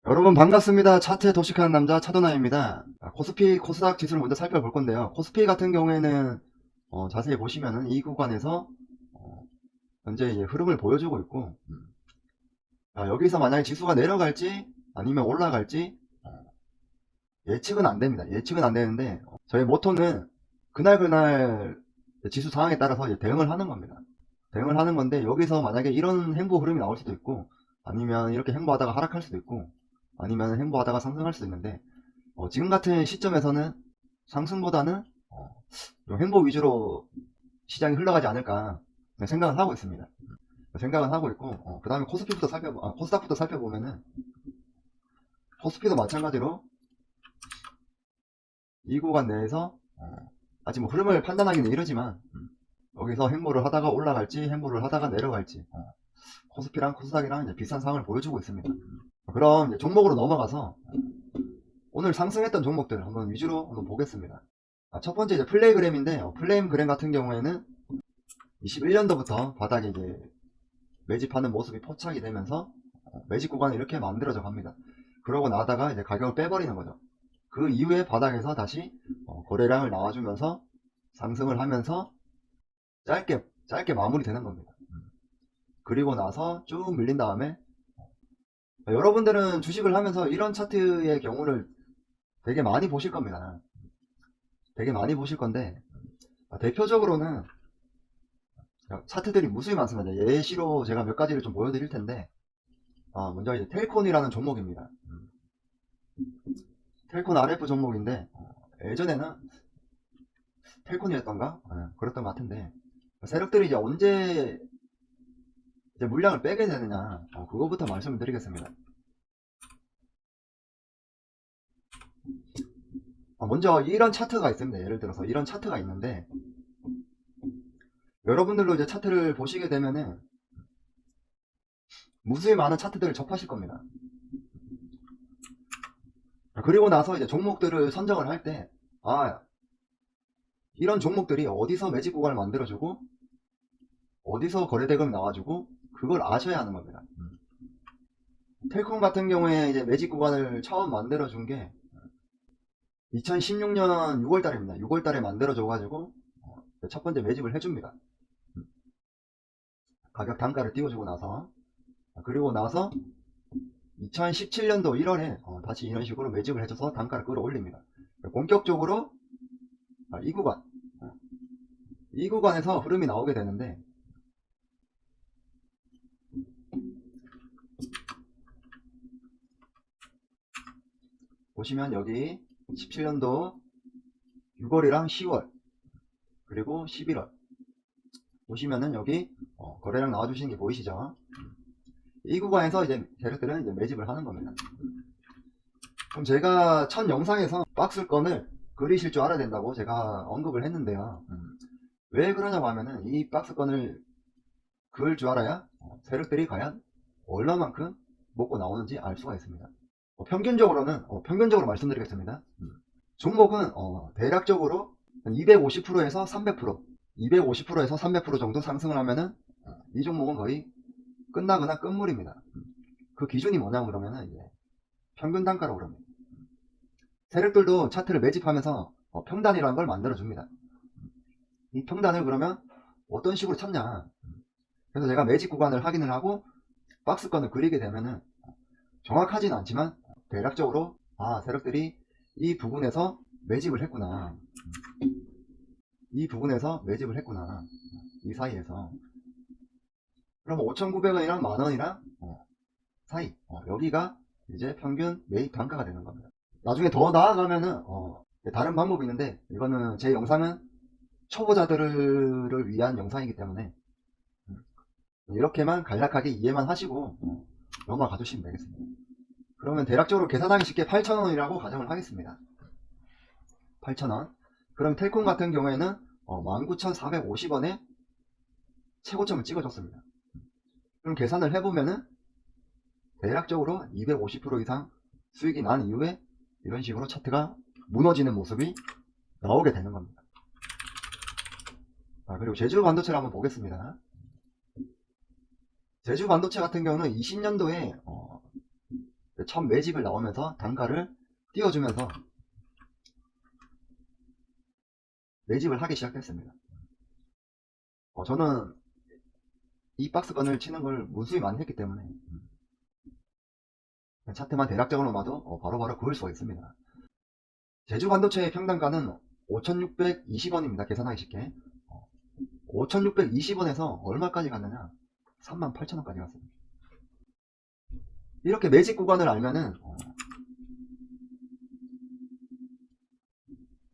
여러분 반갑습니다. 차트에 도식하는 남자 차도나입니다. 코스피, 코스닥 지수를 먼저 살펴볼 건데요. 코스피 같은 경우에는 자세히 보시면은 이 구간에서 어, 현재 이제 흐름을 보여주고 있고, 여기서 만약에 지수가 내려갈지 아니면 올라갈지 예측은 안 됩니다. 예측은 안 되는데 저희 모토는 그날 지수 상황에 따라서 이제 대응을 하는 겁니다. 대응을 하는 건데, 여기서 만약에 이런 행보 흐름이 나올 수도 있고, 아니면 이렇게 행보하다가 하락할 수도 있고, 아니면 행보하다가 상승할 수도 있는데, 지금 같은 시점에서는 상승보다는 좀 행보 위주로 시장이 흘러가지 않을까 생각은 하고 있습니다. 생각은 하고 있고, 그 다음에 코스닥부터 살펴보면은, 코스피도 마찬가지로 이 구간 내에서 아직 뭐 흐름을 판단하기는 이르지만, 여기서 행보를 하다가 올라갈지 행보를 하다가 내려갈지, 코스피랑 코스닥이랑 이제 비슷한 상황을 보여주고 있습니다. 그럼 이제 종목으로 넘어가서 오늘 상승했던 종목들 한번 위주로 한번 보겠습니다. 첫 번째 이제 플레이그램인데, 플레이그램 같은 경우에는 21년도부터 바닥에 이제 매집하는 모습이 포착이 되면서 매집 구간이 이렇게 만들어져 갑니다. 그러고 나다가 이제 가격을 빼버리는 거죠. 그 이후에 바닥에서 다시 거래량을 나와주면서 상승을 하면서 짧게 마무리되는 겁니다. 그리고 나서 쭉 밀린 다음에, 여러분들은 주식을 하면서 이런 차트의 경우를 되게 많이 보실 겁니다. 되게 많이 보실 건데, 대표적으로는 차트들이 무수히 많습니다. 예시로 제가 몇 가지를 좀 보여드릴 텐데, 먼저 이제 텔콘이라는 종목입니다. 텔콘 RF 종목인데, 예전에는 텔콘이었던가? 그랬던 것 같은데, 세력들이 이제 언제 이제 물량을 빼게 되느냐, 그거부터 말씀을 드리겠습니다. 먼저 이런 차트가 있습니다. 예를 들어서 이런 차트가 있는데, 여러분들도 이제 차트를 보시게 되면은 무수히 많은 차트들을 접하실 겁니다. 그리고 나서 이제 종목들을 선정을 할 때, 이런 종목들이 어디서 매집 구간을 만들어주고 어디서 거래 대금이 나와주고, 그걸 아셔야 하는 겁니다. 텔콤 같은 경우에 이제 매집 구간을 처음 만들어준 게 2016년 6월달입니다. 6월달에 만들어줘가지고 첫 번째 매집을 해줍니다. 가격 단가를 띄워주고 나서, 그리고 나서 2017년도 1월에 다시 이런 식으로 매집을 해줘서 단가를 끌어올립니다. 본격적으로 이 구간, 이 구간에서 흐름이 나오게 되는데, 보시면 여기 17년도 6월이랑 10월 그리고 11월 보시면은 여기 거래량 나와주시는 게 보이시죠? 이 구간에서 이제 세력들은 이제 매집을 하는 겁니다. 그럼 제가 첫 영상에서 박스권을 그리실 줄 알아야 된다고 제가 언급을 했는데요. 왜 그러냐고 하면은, 이 박스권을 그을 줄 알아야 세력들이 과연 얼마만큼 먹고 나오는지 알 수가 있습니다. 평균적으로 말씀드리겠습니다. 종목은 대략적으로 250%에서 300%, 250%에서 300% 정도 상승을 하면은 이 종목은 거의 끝나거나 끝물입니다. 그 기준이 뭐냐고 그러면은 이제 평균 단가라고 그럽니다. 세력들도 차트를 매집하면서 평단이라는 걸 만들어줍니다. 이 평단을 그러면 어떤 식으로 찾냐. 그래서 제가 매집 구간을 확인을 하고 박스권을 그리게 되면은 정확하지는 않지만 대략적으로 세력들이 이 부분에서 매집을 했구나. 이 부분에서 매집을 했구나. 이 사이에서. 그럼 5,900원이랑 만원이랑 사이. 여기가 이제 평균 매입 단가가 되는 겁니다. 나중에 더 나아가면은 다른 방법이 있는데, 이거는 제 영상은 초보자들을 위한 영상이기 때문에 이렇게만 간략하게 이해만 하시고 넘어가 주시면 되겠습니다. 그러면 대략적으로 계산하기 쉽게 8,000원이라고 가정을 하겠습니다. 8,000원. 그럼 텔콤 같은 경우에는 19,450원에 최고점을 찍어줬습니다. 그럼 계산을 해보면은 대략적으로 250% 이상 수익이 난 이후에 이런 식으로 차트가 무너지는 모습이 나오게 되는 겁니다. 그리고 제주 반도체를 한번 보겠습니다. 제주 반도체 같은 경우는 20년도에 첫 매집을 나오면서 단가를 띄워주면서 매집을 하기 시작했습니다. 저는 이 박스권을 치는 걸 무수히 많이 했기 때문에 차트만 대략적으로 봐도 바로바로 그을 수가 있습니다. 제주 반도체의 평단가는 5,620원입니다. 계산하기 쉽게. 5,620원에서 얼마까지 갔느냐? 38,000원까지 갔습니다. 이렇게 매집 구간을 알면은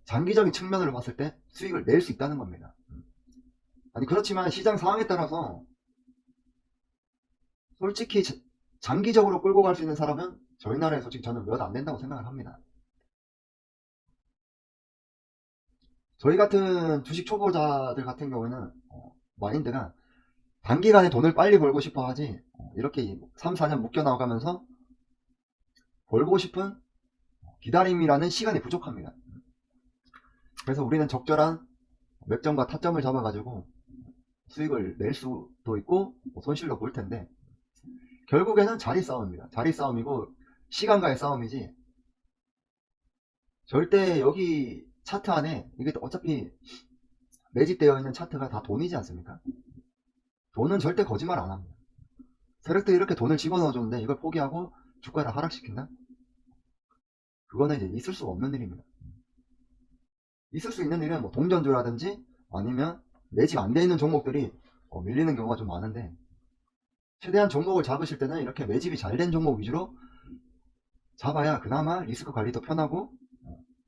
장기적인 측면으로 봤을 때 수익을 낼 수 있다는 겁니다. 아니 그렇지만 시장 상황에 따라서 솔직히 장기적으로 끌고 갈 수 있는 사람은 저희 나라에 솔직히 저는 몇 안 된다고 생각을 합니다. 저희 같은 주식 초보자들 같은 경우에는 마인드가 단기간에 돈을 빨리 벌고 싶어 하지 이렇게 3, 4년 묶여 나가면서 벌고 싶은 기다림이라는 시간이 부족합니다. 그래서 우리는 적절한 맥점과 타점을 잡아가지고 수익을 낼 수도 있고 손실도 볼 텐데 결국에는 자리 싸움입니다. 자리 싸움이고 시간과의 싸움이지 절대 여기 차트 안에 이게 어차피 매집되어 있는 차트가 다 돈이지 않습니까? 돈은 절대 거짓말 안 합니다. 세력들이 이렇게 돈을 집어넣어 줬는데 이걸 포기하고 주가를 하락시킨다? 그거는 이제 있을 수가 없는 일입니다. 있을 수 있는 일은 뭐 동전주라든지 아니면 매집 안 돼 있는 종목들이 밀리는 경우가 좀 많은데 최대한 종목을 잡으실 때는 이렇게 매집이 잘 된 종목 위주로 잡아야 그나마 리스크 관리도 편하고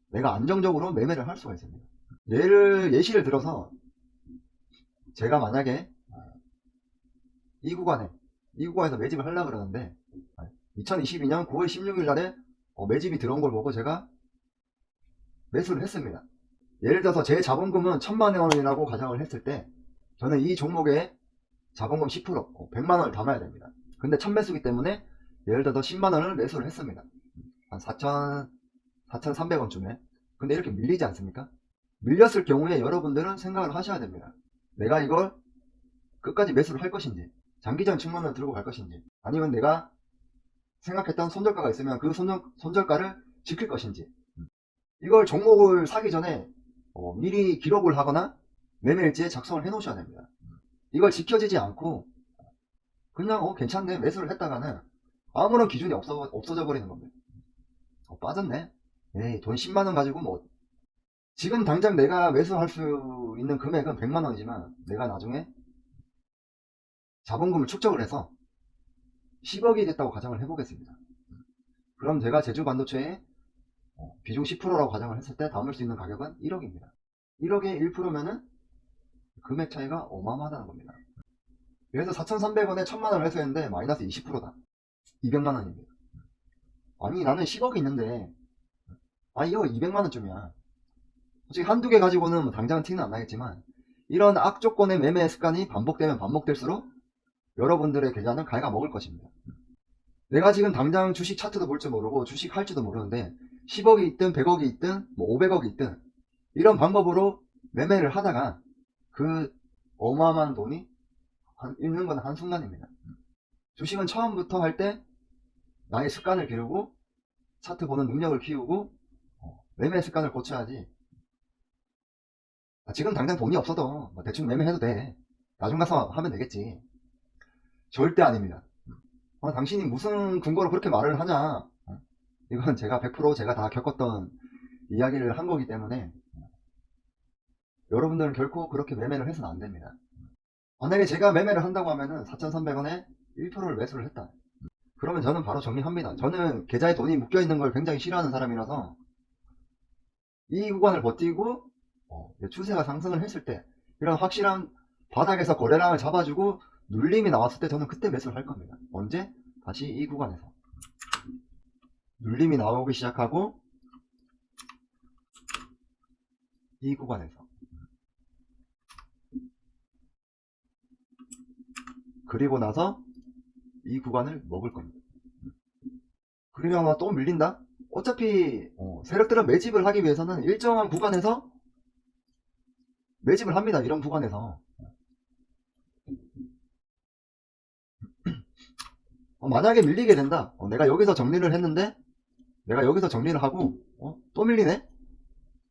내가 안정적으로 매매를 할 수가 있습니다. 예시를 들어서 제가 만약에 이 구간에서 매집을 하려고 그러는데 2022년 9월 16일 날에 매집이 들어온 걸 보고 제가 매수를 했습니다. 예를 들어서 제 자본금은 1000만원이라고 가정을 했을 때 저는 이 종목에 자본금 10% 100만원을 담아야 됩니다. 근데 첫 매수기 때문에 예를 들어서 10만원을 매수를 했습니다. 한 4,300원쯤에. 근데 이렇게 밀리지 않습니까? 밀렸을 경우에 여러분들은 생각을 하셔야 됩니다. 내가 이걸 끝까지 매수를 할 것인지 장기적인 측면을 들고 갈 것인지 아니면 내가 생각했던 손절가가 있으면 그 손절가를 지킬 것인지 이걸 종목을 사기 전에 미리 기록을 하거나 매매일지에 작성을 해 놓으셔야 됩니다. 이걸 지켜지지 않고 그냥 괜찮네 매수를 했다가는 아무런 기준이 없어져 버리는 겁니다. 빠졌네 에이 돈 10만원 가지고 뭐 지금 당장 내가 매수할 수 있는 금액은 100만원이지만 내가 나중에 자본금을 축적을 해서 10억이 됐다고 가정을 해보겠습니다. 그럼 제가 제주 반도체에 비중 10%라고 가정을 했을 때 담을 수 있는 가격은 1억입니다. 1억에 1%면은 금액 차이가 어마어마하다는 겁니다. 그래서 4,300원에 1000만원을 회수했는데 마이너스 20%다. 200만원입니다. 아니 나는 10억이 있는데 이거 200만원쯤이야. 솔직히 한두 개 가지고는 당장은 티는 안 나겠지만 이런 악조건의 매매 습관이 반복되면 반복될수록 여러분들의 계좌는 갉아먹을 것입니다. 내가 지금 당장 주식 차트도 볼 줄 모르고 주식 할지도 모르는데 10억이 있든 100억이 있든 뭐 500억이 있든 이런 방법으로 매매를 하다가 그 어마어마한 돈이 있는 건 한순간입니다. 주식은 처음부터 할 때 나의 습관을 기르고 차트 보는 능력을 키우고 매매 습관을 고쳐야지 지금 당장 돈이 없어도 뭐 대충 매매해도 돼 나중 가서 하면 되겠지 절대 아닙니다. 당신이 무슨 근거로 그렇게 말을 하냐 이건 제가 100% 제가 다 겪었던 이야기를 한 거기 때문에 여러분들은 결코 그렇게 매매를 해서는 안 됩니다. 만약에 제가 매매를 한다고 하면은 4,300원에 1%를 매수를 했다 그러면 저는 바로 정리합니다. 저는 계좌에 돈이 묶여있는 걸 굉장히 싫어하는 사람이라서 이 구간을 버티고 추세가 상승을 했을 때 이런 확실한 바닥에서 거래량을 잡아주고 눌림이 나왔을 때 저는 그때 매수를 할 겁니다. 언제? 다시 이 구간에서 눌림이 나오기 시작하고 이 구간에서 그리고 나서 이 구간을 먹을 겁니다. 그러려면 또 밀린다? 어차피 세력들은 매집을 하기 위해서는 일정한 구간에서 매집을 합니다. 이런 구간에서 만약에 밀리게 된다. 내가 여기서 정리를 했는데 내가 여기서 정리를 하고 또 밀리네?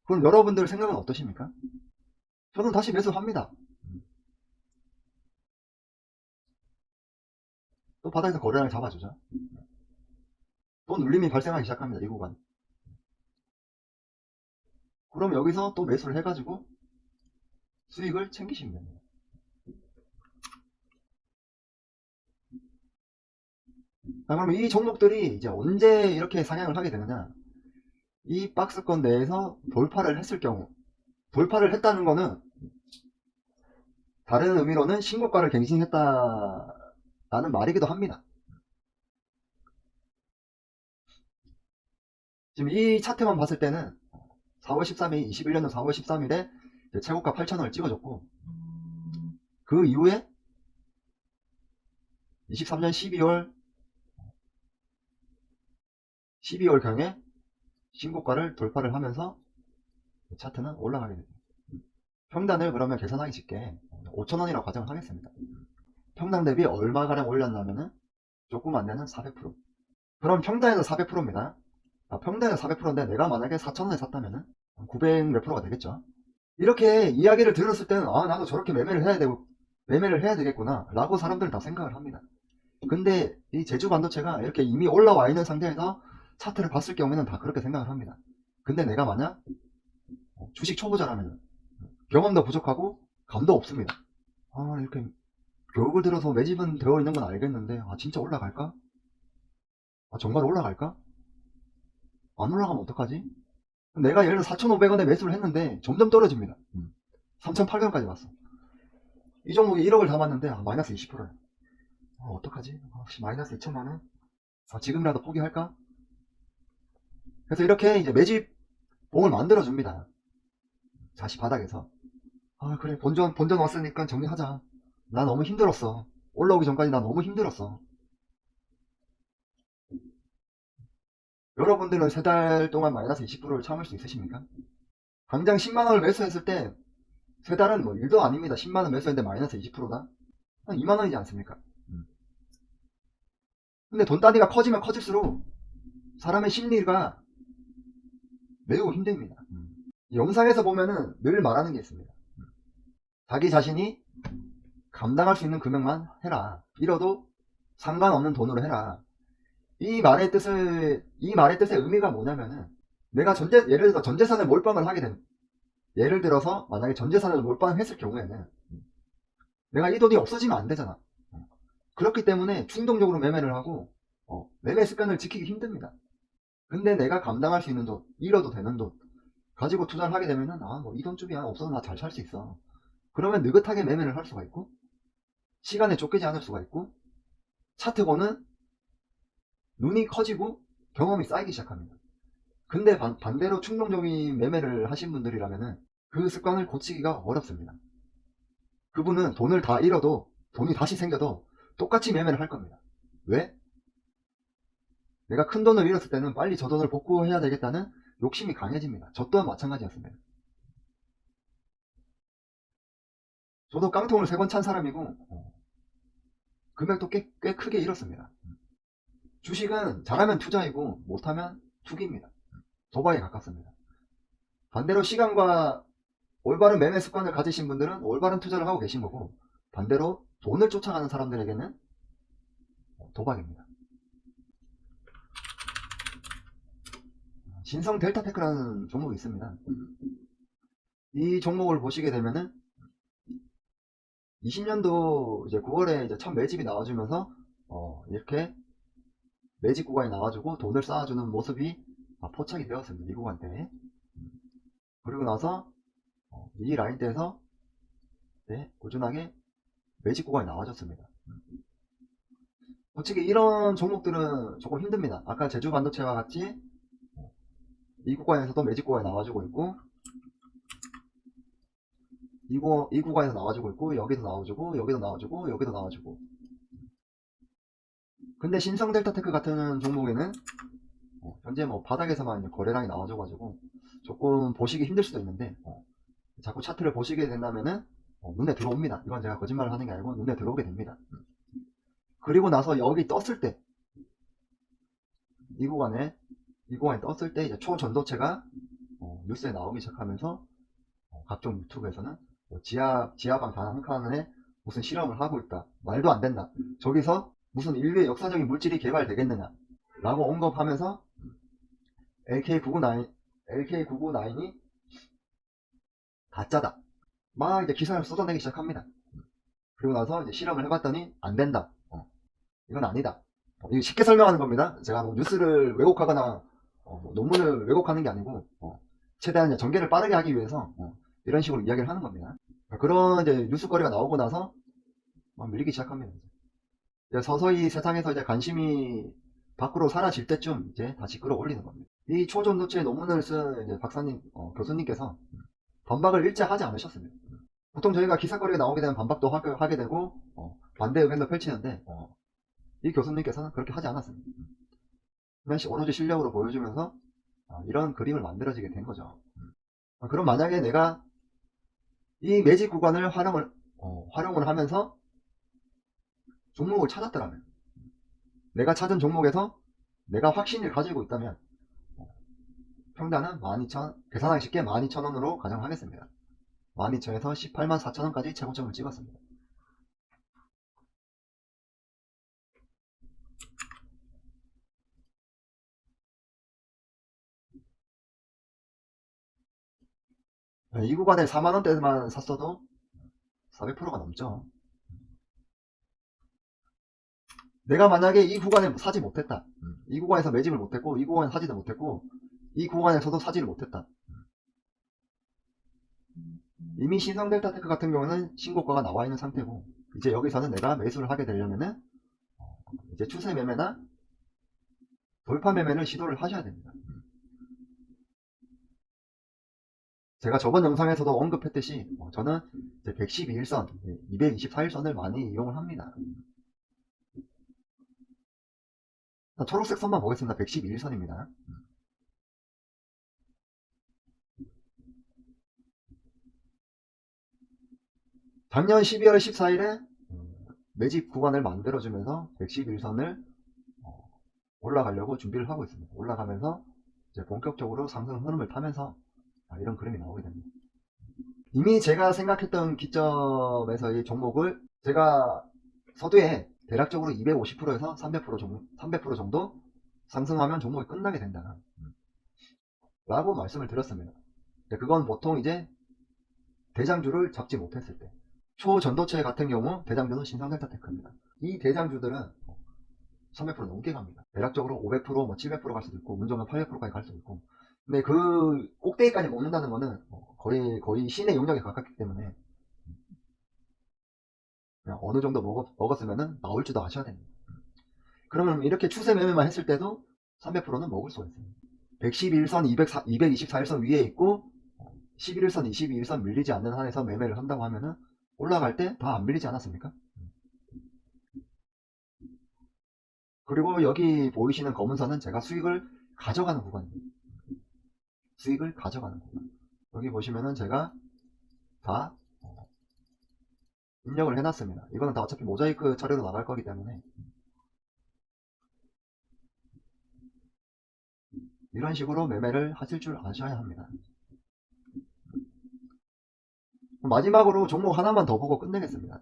그럼 여러분들 생각은 어떠십니까? 저는 다시 매수합니다. 또 바닥에서 거래량을 잡아주죠. 또 눌림이 발생하기 시작합니다. 이 구간. 그럼 여기서 또 매수를 해가지고 수익을 챙기시면 됩니다. 자, 그럼 이 종목들이 이제 언제 이렇게 상향을 하게 되느냐? 이 박스권 내에서 돌파를 했을 경우, 돌파를 했다는 거는 다른 의미로는 신고가를 갱신했다라는 말이기도 합니다. 지금 이 차트만 봤을 때는 4월 13일, 21년도 4월 13일에 최고가 8,000원을 찍어줬고, 그 이후에 23년 12월경에 신고가를 돌파를 하면서 차트는 올라가게 됩니다. 평단을 그러면 계산하기 쉽게 5,000원이라고 가정을 하겠습니다. 평당 대비 얼마가량 올렸냐면은 조금 안 되는 400%. 그럼 평단에서 400%입니다. 평단에서 400%인데 내가 만약에 4,000원에 샀다면은 900 몇 프로가 되겠죠. 이렇게 이야기를 들었을 때는 나도 저렇게 매매를 해야 되겠구나 라고 사람들은 다 생각을 합니다. 근데 이 제주 반도체가 이렇게 이미 올라와 있는 상태에서 차트를 봤을 경우에는 다 그렇게 생각을 합니다. 근데 내가 만약 주식 초보자라면 경험도 부족하고 감도 없습니다. 이렇게 교육을 들어서 매집은 되어 있는 건 알겠는데 진짜 올라갈까? 정말 올라갈까? 안 올라가면 어떡하지? 내가 예를 들어 4,500원에 매수를 했는데 점점 떨어집니다. 3,800원까지 왔어. 이 종목이 1억을 담았는데 마이너스 20%야. 어떡하지? 마이너스 2천만원? 지금이라도 포기할까? 그래서 이렇게 이제 매집봉을 만들어줍니다. 다시 바닥에서. 그래, 본전 왔으니까 정리하자. 나 너무 힘들었어. 올라오기 전까지 나 너무 힘들었어. 여러분들은 3달 동안 마이너스 20%를 참을 수 있으십니까? 당장 10만원을 매수했을 때 3달은 뭐 일도 아닙니다. 10만원 매수했는데 마이너스 20%다? 한 2만원이지 않습니까? 근데 돈 단위가 커지면 커질수록 사람의 심리가 매우 힘듭니다. 영상에서 보면은 늘 말하는 게 있습니다. 자기 자신이 감당할 수 있는 금액만 해라. 잃어도 상관없는 돈으로 해라. 이 말의 뜻의 의미가 뭐냐면은 내가 예를 들어서 전재산을 몰빵을 하게 된, 예를 들어서 만약에 전재산을 몰빵했을 경우에는 내가 이 돈이 없어지면 안 되잖아. 그렇기 때문에 충동적으로 매매를 하고 매매 습관을 지키기 힘듭니다. 근데 내가 감당할 수 있는 돈, 잃어도 되는 돈 가지고 투자를 하게 되면은 뭐 이 돈쯤이야 없어도 나 잘 살 수 있어. 그러면 느긋하게 매매를 할 수가 있고 시간에 쫓기지 않을 수가 있고 차트 보는 눈이 커지고 경험이 쌓이기 시작합니다. 근데 반대로 충동적인 매매를 하신 분들이라면은 그 습관을 고치기가 어렵습니다. 그분은 돈을 다 잃어도 돈이 다시 생겨도 똑같이 매매를 할 겁니다. 왜? 내가 큰 돈을 잃었을 때는 빨리 저 돈을 복구해야 되겠다는 욕심이 강해집니다. 저 또한 마찬가지였습니다. 저도 깡통을 3번 찬 사람이고 금액도 꽤 크게 잃었습니다. 주식은 잘하면 투자이고 못하면 투기입니다. 도박에 가깝습니다. 반대로 시간과 올바른 매매 습관을 가지신 분들은 올바른 투자를 하고 계신 거고 반대로 돈을 쫓아가는 사람들에게는 도박입니다. 신성 델타테크라는 종목이 있습니다. 이 종목을 보시게 되면은 20년도 이제 9월에 이제 첫 매집이 나와주면서 이렇게 매집 구간이 나와주고 돈을 쌓아주는 모습이 포착이 되었습니다. 이 구간대에. 그리고 나서 이 라인대에서 꾸준하게 매집 구간이 나와줬습니다. 솔직히 이런 종목들은 조금 힘듭니다. 아까 제주 반도체와 같이 이 구간에서도 매집 구간이 나와주고 있고 이 구간에서 나와주고 있고 여기도 나와주고 여기도 나와주고 여기도 나와주고 근데 신성델타테크 같은 종목에는 현재 뭐 바닥에서만 거래량이 나와줘가지고 조금 보시기 힘들 수도 있는데 자꾸 차트를 보시게 된다면은 눈에 들어옵니다. 이건 제가 거짓말을 하는 게 아니고 눈에 들어오게 됩니다. 그리고 나서 여기 떴을 때, 이 구간에 떴을 때 이제 초전도체가 뉴스에 나오기 시작하면서 각종 유튜브에서는 뭐 지하방 단 한 칸에 무슨 실험을 하고 있다. 말도 안 된다. 저기서 무슨 인류의 역사적인 물질이 개발되겠느냐. 라고 언급하면서 LK999이 가짜다. 막 이제 기사를 쏟아내기 시작합니다. 그리고 나서 이제 실험을 해봤더니 안 된다. 이건 아니다. 이거 쉽게 설명하는 겁니다. 제가 뭐 뉴스를 왜곡하거나 뭐 논문을 왜곡하는 게 아니고 최대한 이제 전개를 빠르게 하기 위해서 이런 식으로 이야기를 하는 겁니다. 그런 이제 뉴스거리가 나오고 나서 막 밀리기 시작합니다. 이제 서서히 세상에서 이제 관심이 밖으로 사라질 때쯤 이제 다시 끌어올리는 겁니다. 이 초전도체 논문을 쓴 이제 박사님, 교수님께서 반박을 일제 하지 않으셨습니다. 보통 저희가 기사거리가 나오게 되면 반박도 하게 되고 반대 의견도 펼치는데 이 교수님께서는 그렇게 하지 않았습니다. 그냥 오로지 실력으로 보여주면서 이런 그림을 만들어지게 된 거죠. 그럼 만약에 내가 이 매직 구간을 활용을 하면서 종목을 찾았더라면, 내가 찾은 종목에서 내가 확신을 가지고 있다면 평단은 12,000, 계산하기 쉽게 12,000원으로 가정하겠습니다. 12,000에서 184,000원까지 최고점을 찍었습니다. 이 구간에 4만원대만 샀어도 400%가 넘죠. 내가 만약에 이 구간에 사지 못했다. 이 구간에서 매집을 못했고, 이 구간에 사지도 못했고, 이 구간에서도 사지를 못했다. 이미 신성 델타테크 같은 경우는 신고가가 나와 있는 상태고, 이제 여기서는 내가 매수를 하게 되려면은 이제 추세 매매나 돌파 매매를 시도를 하셔야 됩니다. 제가 저번 영상에서도 언급했듯이 저는 112일선, 224일선을 많이 이용을 합니다. 초록색 선만 보겠습니다. 112일선입니다. 작년 12월 14일에 매집 구간을 만들어주면서 111선을 올라가려고 준비를 하고 있습니다. 올라가면서 이제 본격적으로 상승 흐름을 타면서 이런 그림이 나오게 됩니다. 이미 제가 생각했던 기점에서 이 종목을 제가 서두에 대략적으로 250%에서 300% 정도 상승하면 종목이 끝나게 된다 라고 말씀을 드렸습니다. 그건 보통 이제 대장주를 잡지 못했을 때, 초전도체 같은 경우 대장주는 신성델타테크입니다. 이 대장주들은 300% 넘게 갑니다. 대략적으로 500%, 뭐 700% 갈 수도 있고, 운 좋으면 800%까지 갈 수도 있고. 근데 그 꼭대기까지 먹는다는 거는 거의 신의 영역에 가깝기 때문에 그냥 어느 정도 먹었으면은 나올 줄도 아셔야 됩니다. 그러면 이렇게 추세 매매만 했을 때도 300%는 먹을 수가 있어요. 111선, 224일선 위에 있고 11일선, 22일선 밀리지 않는 한에서 매매를 한다고 하면은 올라갈 때 다 안 밀리지 않았습니까? 그리고 여기 보이시는 검은 선은 제가 수익을 가져가는 구간입니다. 수익을 가져가는 구간. 여기 보시면은 제가 다 입력을 해놨습니다. 이거는 다 어차피 모자이크 처리로 나갈 거기 때문에 이런 식으로 매매를 하실 줄 아셔야 합니다. 마지막으로 종목 하나만 더 보고 끝내겠습니다.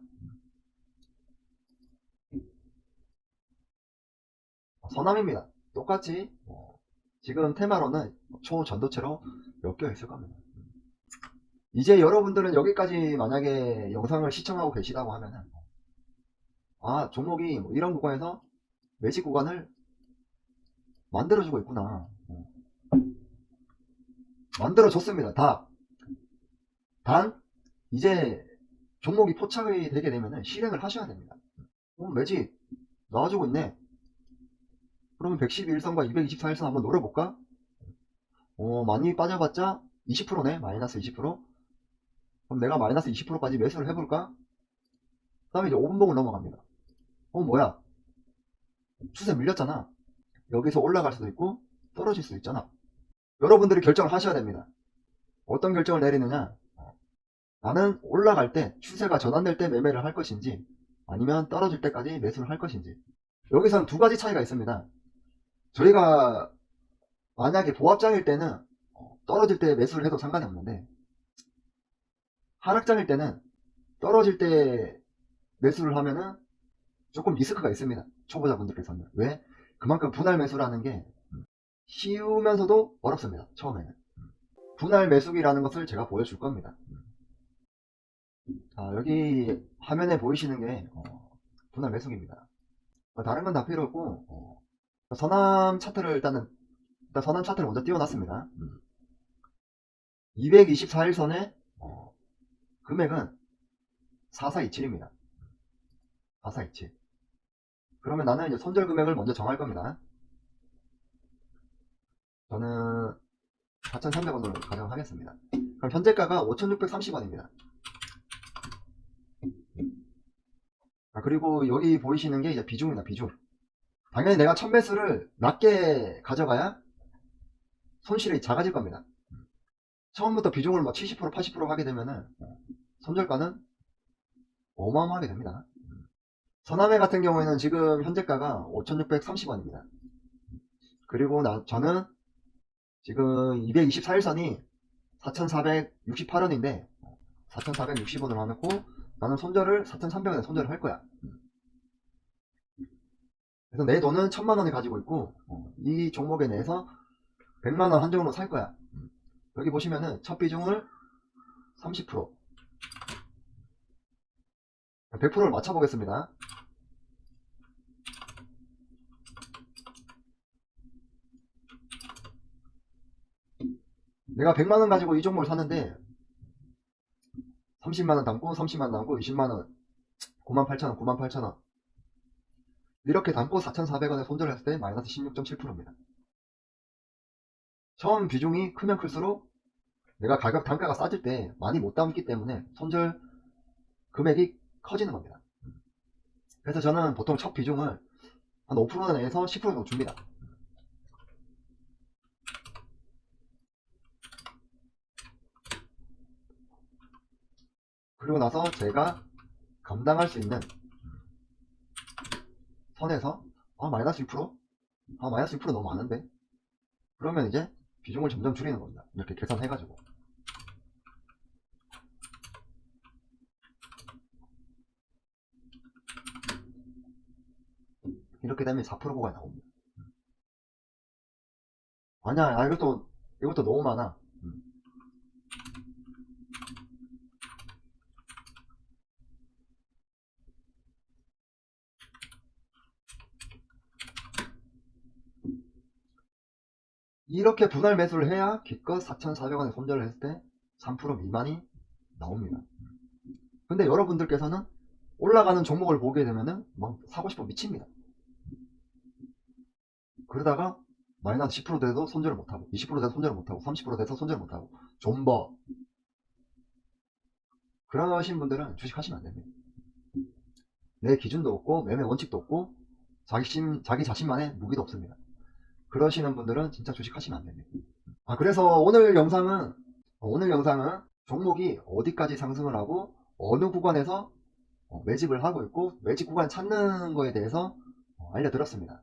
서남입니다. 똑같이 지금 테마로는 초전도체로 엮여 있을 겁니다. 이제 여러분들은 여기까지 만약에 영상을 시청하고 계시다고 하면은 종목이 이런 구간에서 매직 구간을 만들어주고 있구나. 만들어줬습니다. 단 이제 종목이 포착이 되게 되면은 실행을 하셔야 됩니다. 매직 나와주고 있네. 그러면 112일선과 224일선 한번 노려볼까? 많이 빠져봤자 20%네. 마이너스 20%. 그럼 내가 마이너스 20%까지 매수를 해볼까? 그 다음에 이제 5분봉을 넘어갑니다. 뭐야? 추세 밀렸잖아. 여기서 올라갈 수도 있고 떨어질 수도 있잖아. 여러분들이 결정을 하셔야 됩니다. 어떤 결정을 내리느냐? 나는 올라갈 때 추세가 전환될 때 매매를 할 것인지, 아니면 떨어질 때까지 매수를 할 것인지. 여기서는 두 가지 차이가 있습니다. 저희가 만약에 보합장일 때는 떨어질 때 매수를 해도 상관이 없는데, 하락장일 때는 떨어질 때 매수를 하면은 조금 리스크가 있습니다. 초보자분들께서는. 왜? 그만큼 분할 매수라는 게 쉬우면서도 어렵습니다. 처음에는. 분할 매수기라는 것을 제가 보여줄 겁니다. 자, 여기 화면에 보이시는 게 분할 매수기입니다. 다른 건 다 필요 없고, 선암 차트를 일단 선암 차트를 먼저 띄워놨습니다. 224일선의 금액은 4427입니다. 4427. 그러면 나는 이제 손절 금액을 먼저 정할 겁니다. 저는 4,300원으로 가정하겠습니다. 그럼 현재가가 5,630원입니다. 그리고 여기 보이시는 게 이제 비중입니다. 비중. 당연히 내가 첫 매수를 낮게 가져가야 손실이 작아질 겁니다. 처음부터 비중을 뭐 70% 80% 하게 되면은 손절가는 어마어마하게 됩니다. 서남해 같은 경우에는 지금 현재가가 5,630원입니다. 그리고 저는 지금 224일선이 4,468원인데 4,460원으로 하고 나는 손절을 4,300원에 손절을 할 거야. 그래서 내 돈은 1,000만원을 가지고 있고 이 종목에 대해서 100만원 한정으로 살 거야. 여기 보시면은 첫 비중을 30%, 100%를 맞춰 보겠습니다. 내가 100만원 가지고 이 종목을 샀는데 30만원 담고 30만원 담고 20만원 98,000원 98,000원 이렇게 담고 4,400원에 손절을 했을 때 마이너스 16.7%입니다. 처음 비중이 크면 클수록 내가 가격 단가가 싸질 때 많이 못 담기 때문에 손절 금액이 커지는 겁니다. 그래서 저는 보통 첫 비중을 한 5% 내에서 10% 정도 줍니다. 그리고 나서 제가 감당할 수 있는 선에서 마이너스 6%? 마이너스 6% 너무 많은데? 그러면 이제 비중을 점점 줄이는 겁니다. 이렇게 계산해가지고. 이렇게 되면 4%가 나옵니다. 아니야, 이것도 너무 많아. 이렇게 분할 매수를 해야 기껏 4,400원에 손절을 했을 때 3% 미만이 나옵니다. 근데 여러분들께서는 올라가는 종목을 보게 되면은 막 사고 싶어 미칩니다. 그러다가 마이너스 10% 돼도 손절을 못하고 20% 돼도 손절을 못하고 30% 돼서 손절을 못하고 존버 그러신 분들은 주식하시면 안됩니다. 내 기준도 없고 매매 원칙도 없고 자기 자신만의 무기도 없습니다. 그러시는 분들은 진짜 주식하시면 안됩니다. 그래서 오늘 영상은 종목이 어디까지 상승을 하고 어느 구간에서 매집을 하고 있고 매집 구간 찾는 거에 대해서 알려드렸습니다.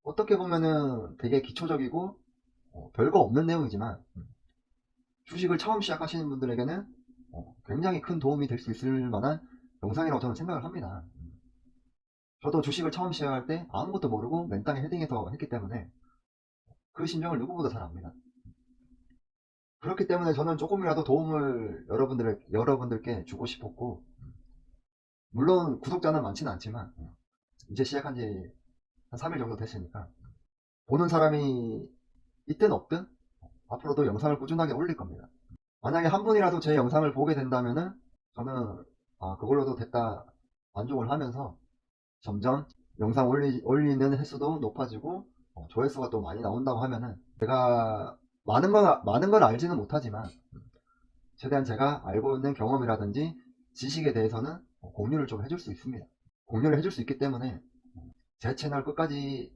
어떻게 보면은 되게 기초적이고 별거 없는 내용이지만 주식을 처음 시작하시는 분들에게는 굉장히 큰 도움이 될 수 있을 만한 영상이라고 저는 생각을 합니다. 저도 주식을 처음 시작할 때 아무것도 모르고 맨땅에 헤딩해서 했기 때문에 그 심정을 누구보다 잘 압니다. 그렇기 때문에 저는 조금이라도 도움을 여러분들께 주고 싶었고, 물론 구독자는 많지는 않지만 이제 시작한 지 한 3일 정도 됐으니까 보는 사람이 있든 없든 앞으로도 영상을 꾸준하게 올릴 겁니다. 만약에 한 분이라도 제 영상을 보게 된다면은 저는 그걸로도 됐다 만족을 하면서 점점 영상 올리는 횟수도 높아지고 조회수가 또 많이 나온다고 하면은 제가 많은 걸 알지는 못하지만 최대한 제가 알고 있는 경험이라든지 지식에 대해서는 공유를 좀 해줄 수 있습니다. 공유를 해줄 수 있기 때문에 제 채널 끝까지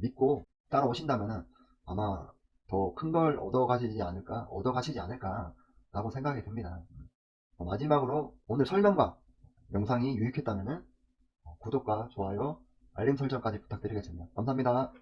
믿고 따라오신다면은 아마 더 큰 걸 얻어가시지 않을까 라고 생각이 듭니다. 마지막으로 오늘 설명과 영상이 유익했다면 구독과 좋아요, 알림 설정까지 부탁드리겠습니다. 감사합니다.